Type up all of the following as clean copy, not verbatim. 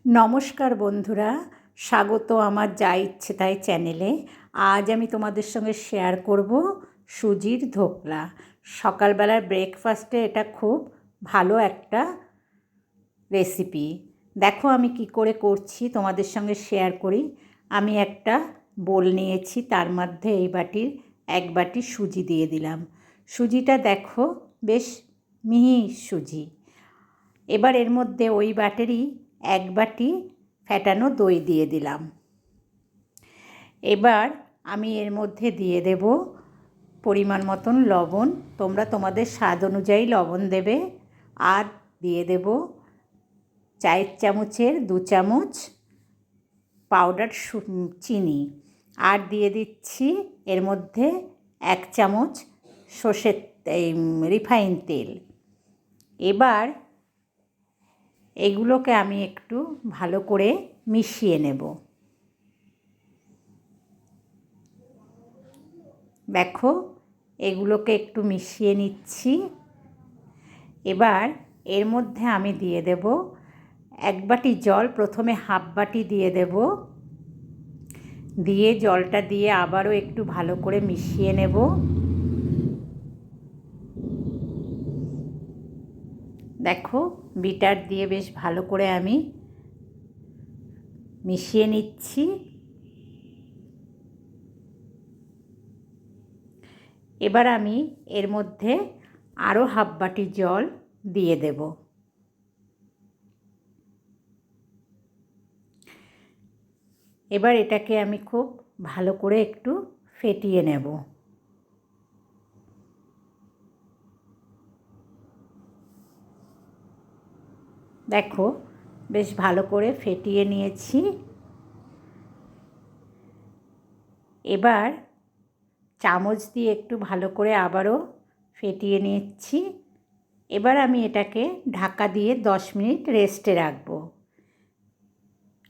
নমস্কার বন্ধুরা, স্বাগত আমার যা ইচ্ছে তাই চ্যানেলে। আজ আমি তোমাদের সঙ্গে শেয়ার করব সুজির ধোকলা। সকালবেলার ব্রেকফাস্টে এটা খুব ভালো একটা রেসিপি। দেখো আমি কি করে করছি তোমাদের সঙ্গে শেয়ার করি। আমি একটা বোল নিয়েছি, তার মধ্যে এই বাটির 1 বাটি সুজি দিয়ে দিলাম। সুজিটা দেখো বেশ মিহি সুজি। এবার এর মধ্যে ওই বাটিরই 1 বাটি ফ্যাটানো দই দিয়ে দিলাম। এবার আমি এর মধ্যে দিয়ে দেব পরিমাণ মতন লবণ। তোমরা তোমাদের স্বাদ অনুযায়ী লবণ দেবে। আর দিয়ে দেব চায়ের চামচের 2 চামচ পাউডার চিনি। আর দিয়ে দিচ্ছি এর মধ্যে 1 চামচ সর্ষের রিফাইন তেল। এবার এগুলোকে আমি একটু ভালো করে মিশিয়ে নেব। দেখো এগুলোকে একটু মিশিয়ে নিচ্ছি। এবার এর মধ্যে আমি দিয়ে দেব 1 বাটি জল। প্রথমে হাফ বাটি দিয়ে দেব, দিয়ে জলটা দিয়ে আবারও একটু ভালো করে মিশিয়ে নেব। দেখো বিটার দিয়ে বেশ ভালো করে আমি মিশিয়ে নিচ্ছি। এবার আমি এর মধ্যে আরও হাফ বাটি জল দিয়ে দেব। এবার এটাকে আমি খুব ভালো করে একটু ফেটিয়ে নেব। দেখো বেশ ভালো করে ফেটিয়ে নিয়েছি। এবার চামচ দিয়ে একটু ভালো করে আবারও ফেটিয়ে নিচ্ছি। এবার আমি এটাকে ঢাকা দিয়ে 10 মিনিট রেস্টে রাখব।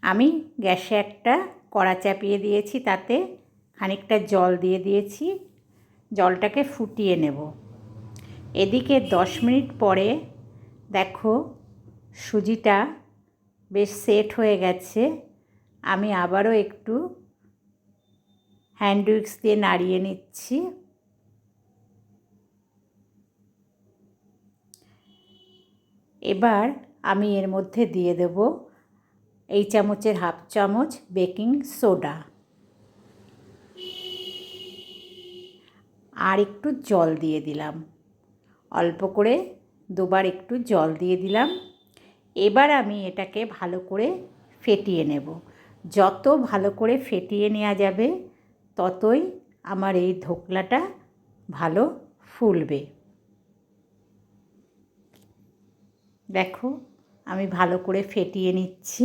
আমি গ্যাসে একটা কড়া চাপিয়ে দিয়েছি, তাতে খানিকটা জল দিয়ে দিয়েছি। জলটাকে ফুটিয়ে নেব। এদিকে 10 মিনিট পরে দেখো সুজিটা বেশ সেট হয়ে গেছে। আমি আবারও একটু হ্যান্ড উইক্স দিয়ে নাড়িয়ে নিচ্ছি। এবার আমি এর মধ্যে দিয়ে দেব এই চামচের হাফ চামচ বেকিং সোডা আর একটু জল দিয়ে দিলাম। অল্প করে 2 বার একটু জল দিয়ে দিলাম। এবার আমি এটাকে ভালো করে ফেটিয়ে নেব। যত ভালো করে ফেটিয়ে নেওয়া যাবে ততই আমার এই ধোকলাটা ভালো ফুলবে। দেখো আমি ভালো করে ফেটিয়ে নিচ্ছি।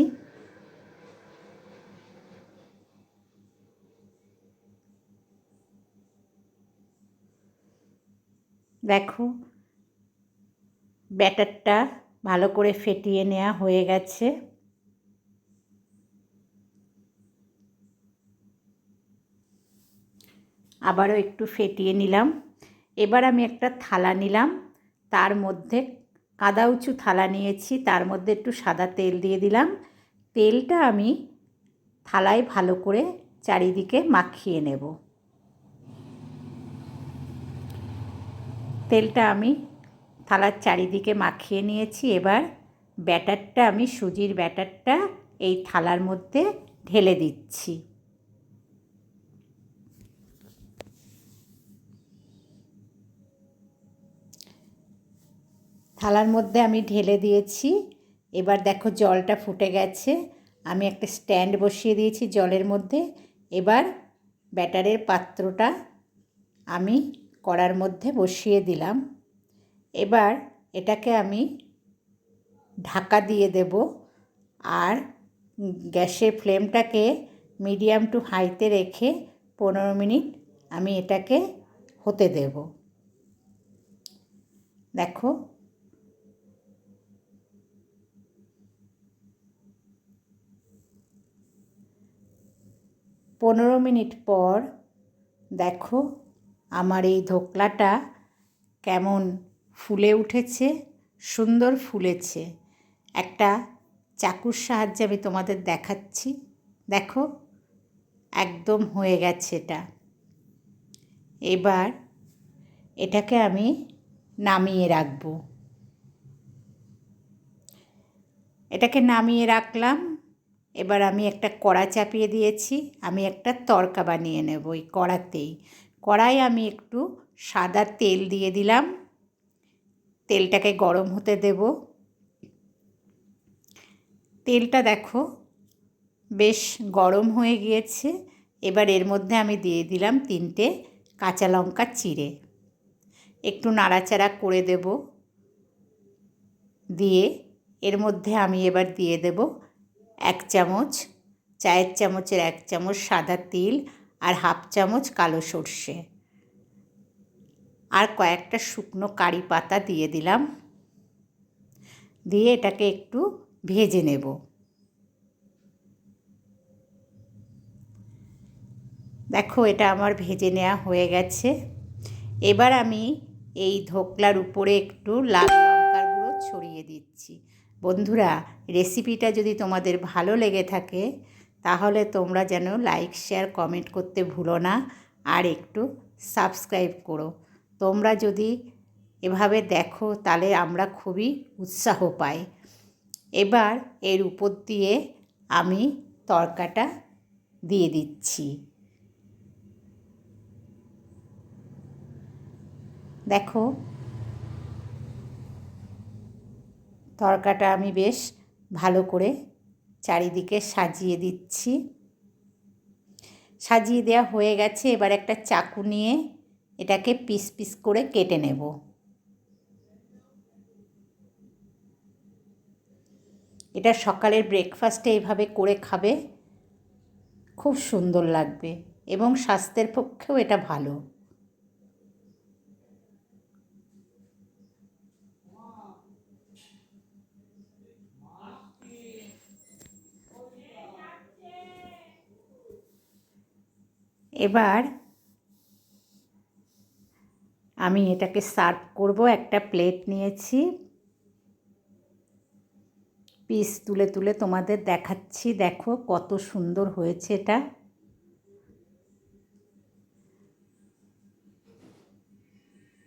দেখো ব্যাটারটা ভালো করে ফেটিয়ে নেওয়া হয়ে গেছে। আবারও একটু ফেটিয়ে নিলাম। এবার আমি একটা থালা নিলাম, তার মধ্যে কাদা উঁচু থালা নিয়েছি, তার মধ্যে একটু সাদা তেল দিয়ে দিলাম। তেলটা আমি থালায় ভালো করে চারিদিকে মাখিয়ে নেব। তেলটা আমি থালার চারিদিকে মাখিয়ে নিয়েছি। এবার ব্যাটারটা আমি সুজির ব্যাটারটা এই থালার মধ্যে ঢেলে দিচ্ছি। থালার মধ্যে আমি ঢেলে দিয়েছি। এবার দেখো জলটা ফুটে গেছে। আমি একটা স্ট্যান্ড বসিয়ে দিয়েছি জলের মধ্যে। এবার ব্যাটারের পাত্রটা আমি কড়ার মধ্যে বসিয়ে দিলাম। এবার এটাকে আমি ঢাকা দিয়ে দেব আর গ্যাসের ফ্লেমটাকে মিডিয়াম টু হাইতে রেখে 15 মিনিট আমি এটাকে হতে দেব। দেখো 15 মিনিট পর দেখো আমার এই ধোকলাটা কেমন ফুলে উঠেছে, সুন্দর ফুলেছে। একটা চাকুর সাহায্যে আমি তোমাদের দেখাচ্ছি। দেখো একদম হয়ে গেছে এটা। এবার এটাকে আমি নামিয়ে রাখবো। এটাকে নামিয়ে রাখলাম। এবার আমি একটা কড়া চাপিয়ে দিয়েছি। আমি একটা তড়কা বানিয়ে নেব এই কড়াতেই। কড়াই আমি একটু সাদা তেল দিয়ে দিলাম। তেলটাকে গরম হতে দেব। তেলটা দেখো বেশ গরম হয়ে গিয়েছে। এবার এর মধ্যে আমি দিয়ে দিলাম 3টে কাঁচা লঙ্কা চিড়ে। একটু নাড়াচাড়া করে দেব। দিয়ে এর মধ্যে আমি এবার দিয়ে দেব 1 চামচ, চায়ের চামচের 1 চামচ সাদা তিল আর হাফ চামচ কালো সর্ষে, আর কয়েকটা শুকনো কারি পাতা দিয়ে দিলাম। দিয়ে এটাকে একটু ভেজে নেব। দেখো এটা আমার ভেজে নেওয়া হয়ে গেছে। এবার আমি এই ধোকলার উপরে একটু লাল লঙ্কার গুঁড়ো ছড়িয়ে দিচ্ছি। বন্ধুরা, রেসিপিটা যদি তোমাদের ভালো লেগে থাকে তাহলে তোমরা যেন লাইক শেয়ার কমেন্ট করতে ভুলো না, আর একটু সাবস্ক্রাইব করো। তোমরা যদি এভাবে দেখো তাহলে আমরা খুবই উৎসাহ পাই। এবার এর উপর দিয়ে আমি তড়কাটা দিয়ে দিচ্ছি। দেখো তড়কাটা আমি বেশ ভালো করে চারিদিকে সাজিয়ে দিচ্ছি। সাজিয়ে দেওয়া হয়ে গেছে। এবার একটা চাকু নিয়ে এটাকে পিস পিস করে কেটে নেব। এটা সকালের ব্রেকফাস্টে এইভাবে করে খাবে, খুব সুন্দর লাগবে এবং স্বাস্থ্যের পক্ষেও এটা ভালো। এবার আমি এটাকে সার্ভ করব। একটা প্লেট নিয়েছি, পিস তুলে তুলে তোমাদের দেখাচ্ছি। দেখো কত সুন্দর হয়েছে এটা।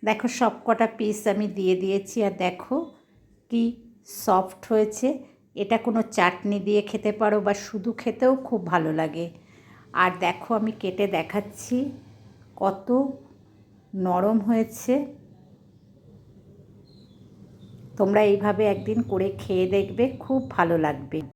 দেখো সব কটা পিস আমি দিয়ে দিয়েছি, আর দেখো কি সফট হয়েছে। এটা কোনো চাটনি দিয়ে খেতে পারো বা শুধু খেতেও খুব ভালো লাগে। আর দেখো আমি কেটে দেখাচ্ছি কত নরম হয়েছে। তোমরা এইভাবে একদিন করে খেয়ে দেখবে, খুব ভালো লাগবে।